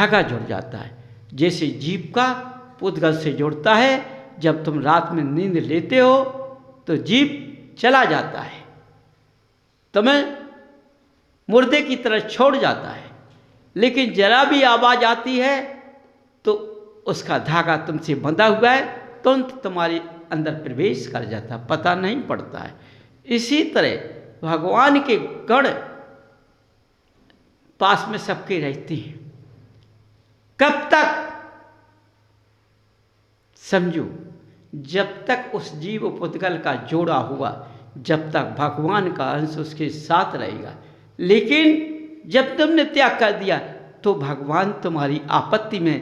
धागा जुड़ जाता है। जैसे जीभ का पुद्गल से जुड़ता है, जब तुम रात में नींद लेते हो तो जीभ चला जाता है, तुम्हें मुर्दे की तरह छोड़ जाता है, लेकिन जरा भी आवाज़ आती है तो उसका धागा तुमसे बंधा हुआ है, तुरंत तुम्हारे अंदर प्रवेश कर जाता, पता नहीं पड़ता है। इसी तरह भगवान के गण पास में सबके रहते हैं। कब तक? समझो, जब तक उस जीव पुद्गल का जोड़ा हुआ, जब तक भगवान का अंश उसके साथ रहेगा। लेकिन जब तुमने त्याग कर दिया तो भगवान तुम्हारी आपत्ति में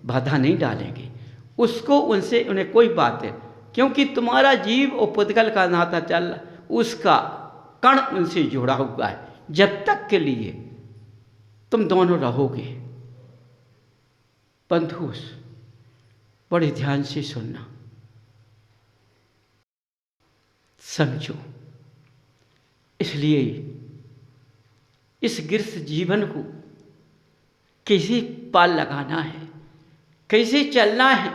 बाधा नहीं डालेंगे, उसको उनसे उन्हें कोई बात है, क्योंकि तुम्हारा जीव और पुद्गल का नाता चल, उसका कण उनसे जुड़ा हुआ है। जब तक के लिए तुम दोनों रहोगे। बंधु, बड़े ध्यान से सुनना, समझो। इसलिए इस गृहस्थ जीवन को कैसे पाल लगाना है, कैसे चलना है,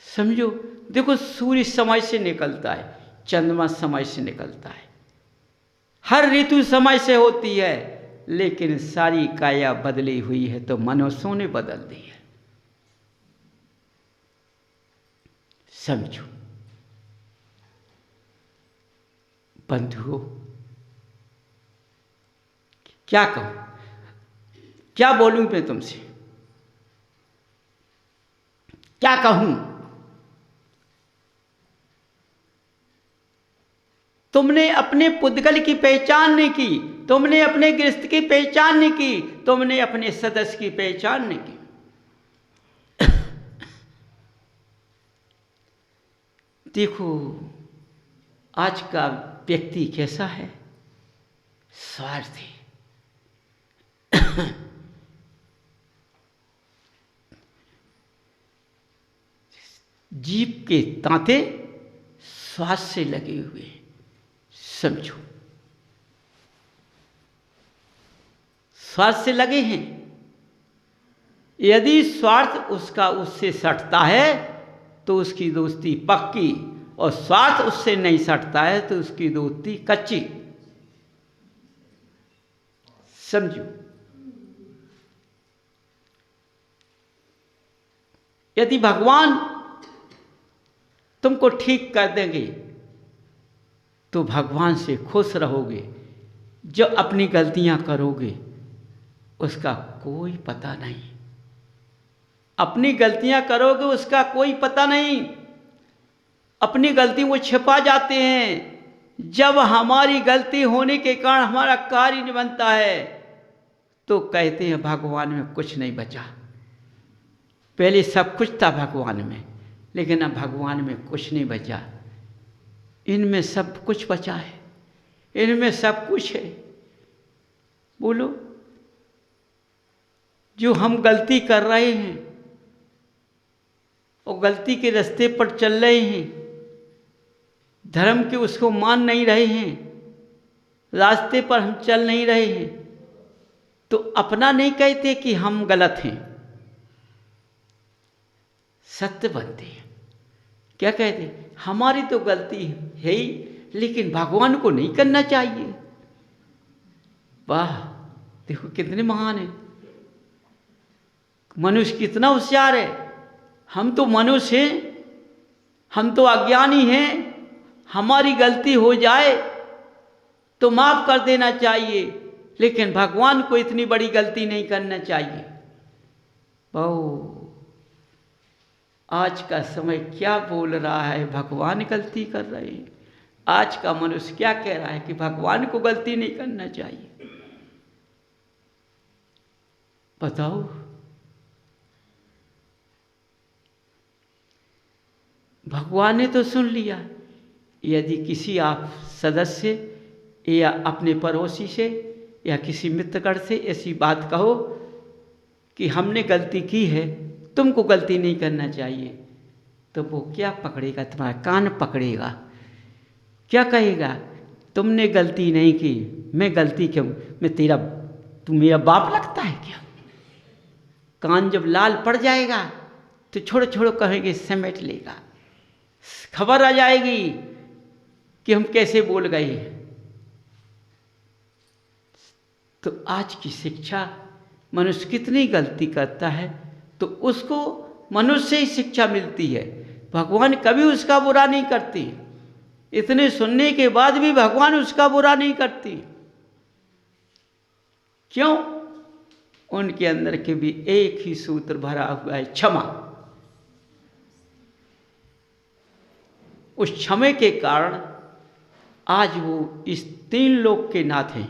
समझो। देखो, सूर्य समय से निकलता है, चंद्रमा समय से निकलता है, हर ऋतु समय से होती है, लेकिन सारी काया बदली हुई है तो मनुष्यों ने बदल दी है। समझो बंधुओं, क्या कहूं, क्या बोलूं मैं तुमसे, क्या कहूं? तुमने अपने पुद्गल की पहचान नहीं की, तुमने अपने गृहस्थ की पहचान नहीं की, तुमने अपने सदस्य की पहचान नहीं की। देखो, आज का व्यक्ति कैसा है? स्वार्थी। जीभ के तांते स्वार्थ से लगे हुए। समझो, स्वार्थ से लगे हैं। यदि स्वार्थ उसका उससे सटता है तो उसकी दोस्ती पक्की, और स्वार्थ उससे नहीं सटता है तो उसकी दोस्ती कच्ची। समझो, यदि भगवान तुमको ठीक कर देंगे तो भगवान से खुश रहोगे। जो अपनी गलतियां करोगे उसका कोई पता नहीं, अपनी गलतियां करोगे उसका कोई पता नहीं। अपनी गलती वो छिपा जाते हैं। जब हमारी गलती होने के कारण हमारा कार्य नहीं बनता है तो कहते हैं भगवान में कुछ नहीं बचा। पहले सब कुछ था भगवान में, लेकिन अब भगवान में कुछ नहीं बचा। इनमें सब कुछ बचा है, इनमें सब कुछ है। बोलो, जो हम गलती कर रहे हैं और गलती के रास्ते पर चल रहे हैं, धर्म के उसको मान नहीं रहे हैं, रास्ते पर हम चल नहीं रहे हैं, तो अपना नहीं कहते कि हम गलत हैं, सत्य बनते हैं। क्या कहते? हमारी तो गलती है ही, लेकिन भगवान को नहीं करना चाहिए। वाह, देखो कितने महान है मनुष्य, कितना होशियार है। हम तो मनुष्य हैं, हम तो अज्ञानी हैं। हमारी गलती हो जाए तो माफ कर देना चाहिए, लेकिन भगवान को इतनी बड़ी गलती नहीं करना चाहिए। बहु आज का समय क्या बोल रहा है? भगवान गलती कर रहे हैं। आज का मनुष्य क्या कह रहा है कि भगवान को गलती नहीं करना चाहिए। बताओ, भगवान ने तो सुन लिया। यदि किसी आप सदस्य या अपने पड़ोसी से या किसी मित्रगण से ऐसी बात कहो कि हमने गलती की है, तुमको गलती नहीं करना चाहिए, तो वो क्या पकड़ेगा? तुम्हारा कान पकड़ेगा। क्या कहेगा? तुमने गलती नहीं की, मैं गलती क्यों? मैं तेरा तू मेरा बाप लगता है क्या? कान जब लाल पड़ जाएगा तो छोड़ो छोड़ो कहेंगे, समेट लेगा, खबर आ जाएगी कि हम कैसे बोल गए। तो आज की शिक्षा, मनुष्य कितनी गलती करता है तो उसको मनुष्य से ही शिक्षा मिलती है, भगवान कभी उसका बुरा नहीं करती। इतने सुनने के बाद भी भगवान उसका बुरा नहीं करती। क्यों? उनके अंदर के भी एक ही सूत्र भरा हुआ है, क्षमा। उस क्षमे के कारण आज वो इस 3 लोक के नाथ हैं।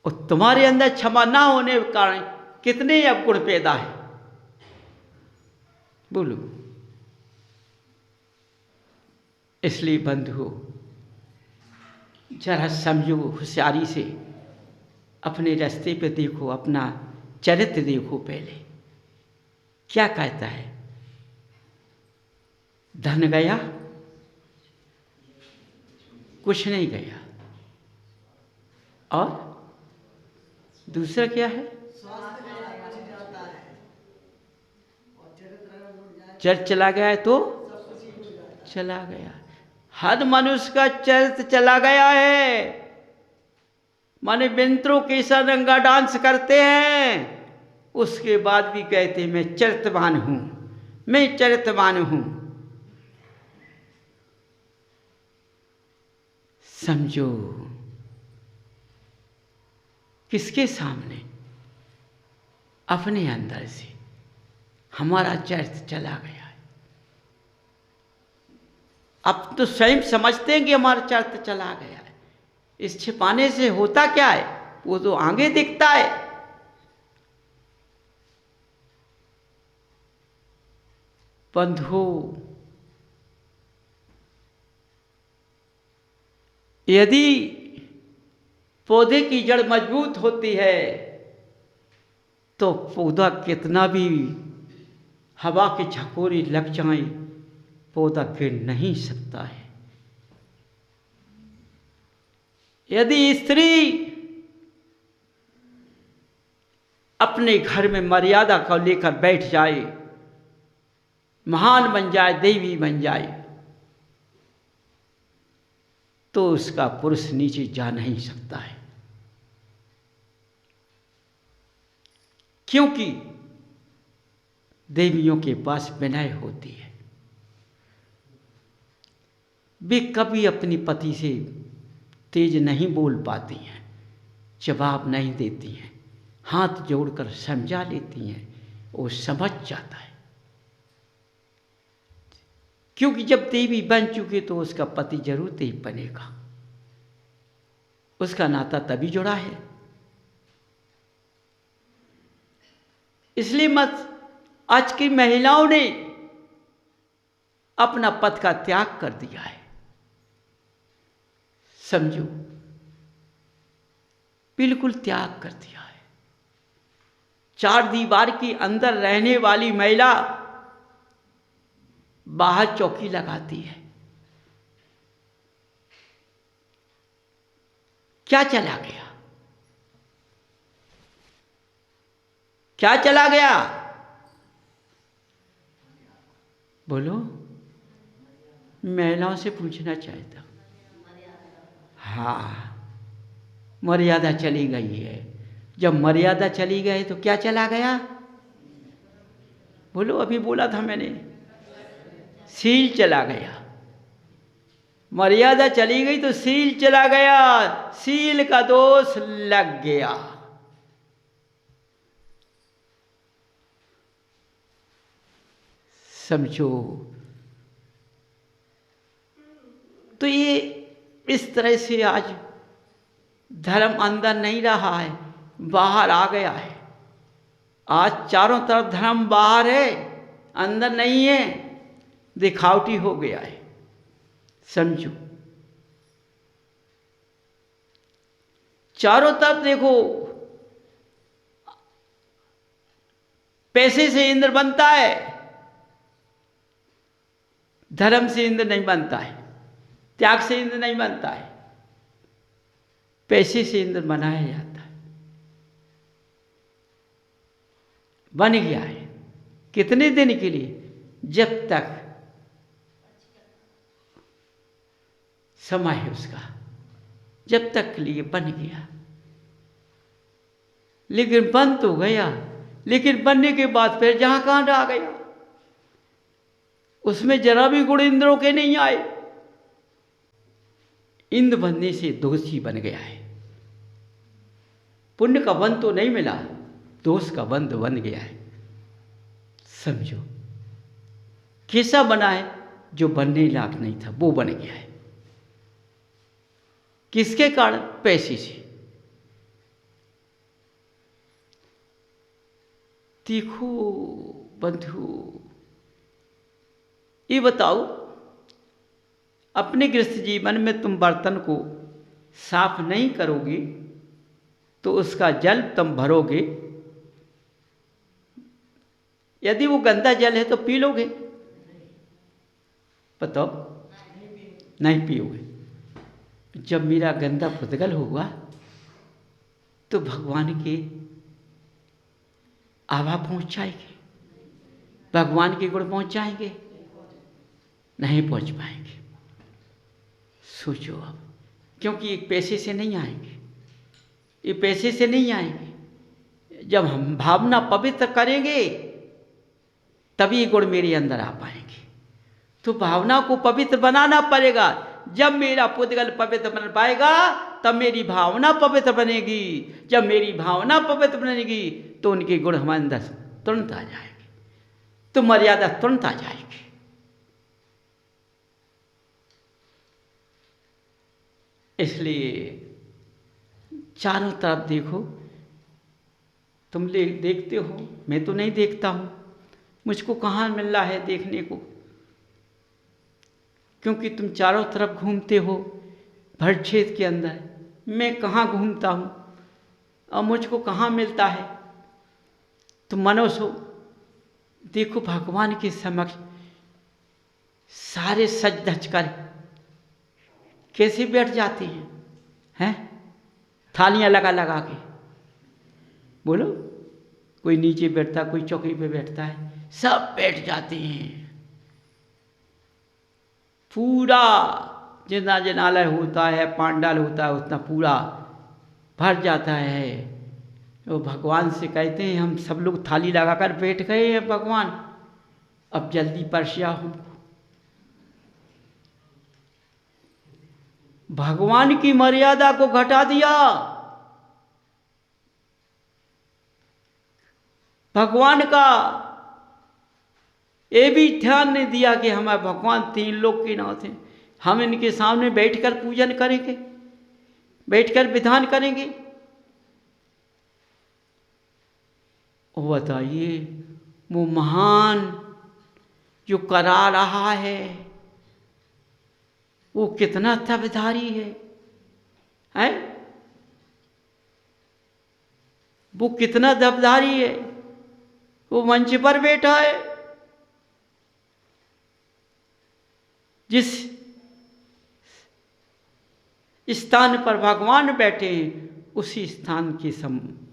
और तुम्हारे अंदर क्षमा ना होने के कारण कितने अवगुण पैदा है, बोलो। इसलिए बंधुओं, जरा समझो, होशियारी से अपने रास्ते पे देखो, अपना चरित्र देखो। पहले क्या कहता है? धन गया? कुछ नहीं गया। और दूसरा क्या है? चरित्र चला गया है तो चला गया। हर मनुष्य का चरित्र चला गया है। माने बिंत्रो केसर रंगा डांस करते हैं, उसके बाद भी कहते हैं मैं चरित्रवान हूं, मैं चरित्रवान हूं। समझो, किसके सामने? अपने अंदर से हमारा चरित्र चला गया है। अब तो स्वयं समझते हैं कि हमारा चरित्र चला गया है। इस छिपाने से होता क्या है? वो तो आगे दिखता है। बंधुओं, यदि पौधे की जड़ मजबूत होती है तो पौधा कितना भी हवा के झकोरे लग जाए, पौधा गिर नहीं सकता है। यदि स्त्री अपने घर में मर्यादा को लेकर बैठ जाए, महान बन जाए, देवी बन जाए, तो उसका पुरुष नीचे जा नहीं सकता है। क्योंकि देवियों के पास विनय होती है। वे कभी अपनी पति से तेज नहीं बोल पाती हैं, जवाब नहीं देती हैं, हाथ जोड़कर समझा लेती हैं, वो समझ जाता है। क्योंकि जब देवी बन चुकी तो उसका पति जरूर देव बनेगा, उसका नाता तभी जुड़ा है। इसलिए मत आज की महिलाओं ने अपना पद का त्याग कर दिया है। समझो, बिल्कुल त्याग कर दिया है। 4 दीवार के अंदर रहने वाली महिला बाहर चौकी लगाती है। क्या चला गया? क्या चला गया? बोलो। महिलाओं से पूछना चाहता हूं। हाँ, मर्यादा चली गई है। जब मर्यादा चली गई तो क्या चला गया? बोलो, अभी बोला था मैंने, सील चला गया। मर्यादा चली गई तो सील चला गया, सील का दोष लग गया। समझो, तो ये इस तरह से आज धर्म अंदर नहीं रहा है, बाहर आ गया है। आज चारों तरफ धर्म बाहर है, अंदर नहीं है, दिखावटी हो गया है। समझो, चारों तरफ देखो, पैसे से इंद्र बनता है, धर्म से इंद्र नहीं बनता है, त्याग से इंद्र नहीं बनता है। पैसे से इंद्र बनाया जाता है, बन गया है। कितने दिन के लिए? जब तक समय है उसका, जब तक के लिए बन गया। लेकिन बन तो गया, लेकिन बनने के बाद फिर जहां कहां आ गया, उसमें जरा भी गुण इंद्रों के नहीं आए। इंद्र बनने से दोषी बन गया है। पुण्य का बंध तो नहीं मिला, दोष का बंध बन गया है। समझो, कैसा बना है? जो बनने लायक नहीं था वो बन गया है। किसके कारण? पैसे से। देखो बंधु, ये बताओ, अपने गृहस्थ जीवन में तुम बर्तन को साफ नहीं करोगे तो उसका जल तुम भरोगे, यदि वो गंदा जल है तो पी लोगे? बताओ, नहीं पियोगे। जब मेरा गंदा पुतगल होगा तो भगवान के आभा पहुंच जाएगी, भगवान के गुण पहुंच जाएंगे? नहीं पहुंच पाएंगे। सोचो अब, क्योंकि ये पैसे से नहीं आएंगे, ये पैसे से नहीं आएंगे। जब हम भावना पवित्र करेंगे तभी ये गुण मेरे अंदर आ पाएंगे। तो भावना को पवित्र बनाना पड़ेगा। जब मेरा पुद्गल पवित्र बन पाएगा तब मेरी भावना पवित्र बनेगी। जब मेरी भावना पवित्र बनेगी तो उनके गुण हमारे अंदर तुरंत आ जाएंगे, तो मर्यादा तुरंत आ जाएगी। इसलिए चारों तरफ देखो, तुम देखते हो, मैं तो नहीं देखता हूँ, मुझको कहाँ मिल रहा है देखने को, क्योंकि तुम चारों तरफ घूमते हो भर क्षेत्र के अंदर। मैं कहाँ घूमता हूँ और मुझको कहाँ मिलता है? तुम मनुष्य हो, देखो भगवान के समक्ष सारे सज धज कर कैसे बैठ जाते हैं, थालियां लगा लगा के। बोलो, कोई नीचे बैठता, कोई चौकी पे बैठता है, सब बैठ जाते हैं। पूरा जितना जनालय होता है, पांडाल होता है, उतना पूरा भर जाता है। तो भगवान से कहते हैं, हम सब लोग थाली लगाकर बैठ गए हैं भगवान, अब जल्दी परसिया हमको। भगवान की मर्यादा को घटा दिया। भगवान का ये भी ध्यान नहीं दिया कि हमारे भगवान तीन लोग के नाथ हैं, हम इनके सामने बैठकर पूजन करेंगे, बैठकर विधान करेंगे। और बताइए, वो महान जो करा रहा है वो कितना तबधारी है? वो कितना दबधारी है? वो मंच पर बैठा है। जिस स्थान पर भगवान बैठे हैं उसी स्थान की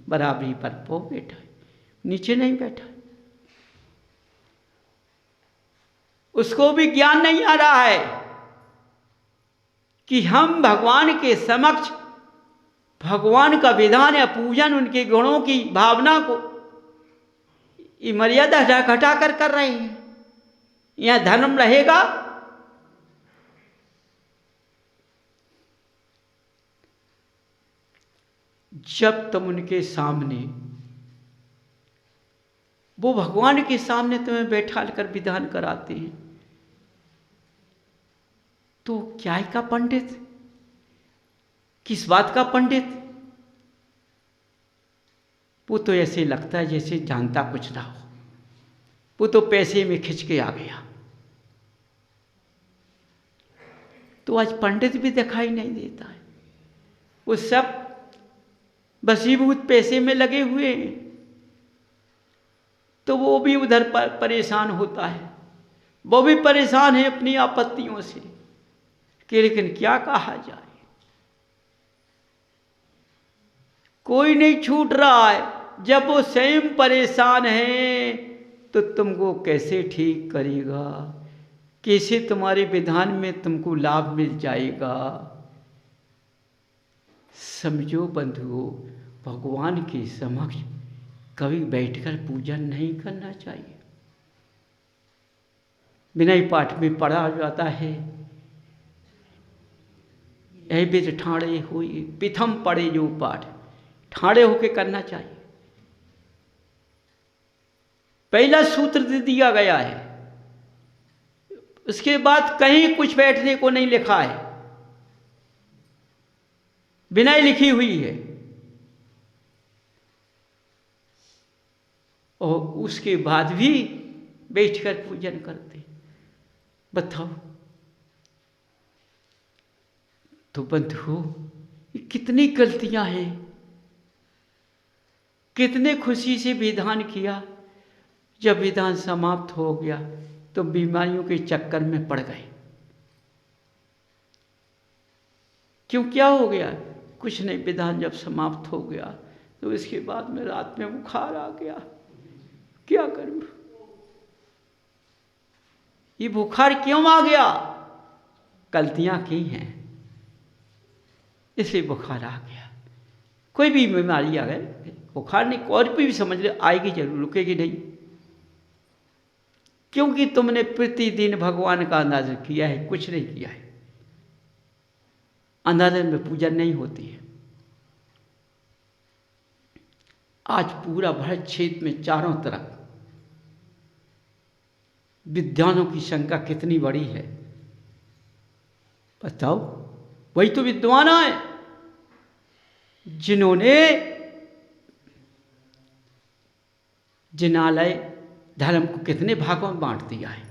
बराबरी पर वो बैठा है, नीचे नहीं बैठा। उसको भी ज्ञान नहीं आ रहा है कि हम भगवान के समक्ष भगवान का विधान या पूजन, उनके गुणों की भावना को ये मर्यादा घटा कर रहे हैं। यह धर्म रहेगा? जब तुम उनके सामने, वो भगवान के सामने तुम्हें बैठा कर विधान कराते हैं, तो क्या का पंडित, किस बात का पंडित? वो तो ऐसे लगता है जैसे जानता कुछ ना हो, वो तो पैसे में खिंच के आ गया। तो आज पंडित भी दिखाई नहीं देता है, वो सब बसीभूत पैसे में लगे हुए हैं। तो वो भी उधर परेशान होता है, वो भी परेशान है अपनी आपत्तियों से कि लेकिन क्या कहा जाए। कोई नहीं छूट रहा है। जब वो स्वयं परेशान है तो तुमको कैसे ठीक करेगा, कैसे तुम्हारे विधान में तुमको लाभ मिल जाएगा। समझो बंधुओं, भगवान के समक्ष कभी बैठकर पूजन नहीं करना चाहिए। विनय पाठ में पढ़ा जाता है, ऐ बिद ठाणे हुई पिथम पढ़े जो पाठ, ठाणे होके करना चाहिए। पहला सूत्र दे दिया गया है, उसके बाद कहीं कुछ बैठने को नहीं लिखा है, विनय लिखी हुई है। और उसके बाद भी बैठकर पूजन करते। बताओ तो बंधुओं, कितनी गलतियां हैं। कितने खुशी से विधान किया, जब विधान समाप्त हो गया तो बीमारियों के चक्कर में पड़ गए। क्यों, क्या हो गया? कुछ नहीं, विधान जब समाप्त हो गया तो इसके बाद में रात में बुखार आ गया, क्या करूं? ये बुखार क्यों आ गया? गलतियां की हैं, इसलिए बुखार आ गया। कोई भी बीमारी आ गई, बुखार नहीं, और भी समझ ले आएगी जरूर, रुकेगी नहीं। क्योंकि तुमने प्रतिदिन भगवान का अंदाजा किया है, कुछ नहीं किया है। अंदाजे में पूजन नहीं होती है। आज पूरा भारत क्षेत्र में चारों तरफ विद्वानों की संख्या कितनी बड़ी है, बताओ। वही तो विद्वान है जिन्होंने जिनालय धर्म को कितने भागों में बांट दिया है।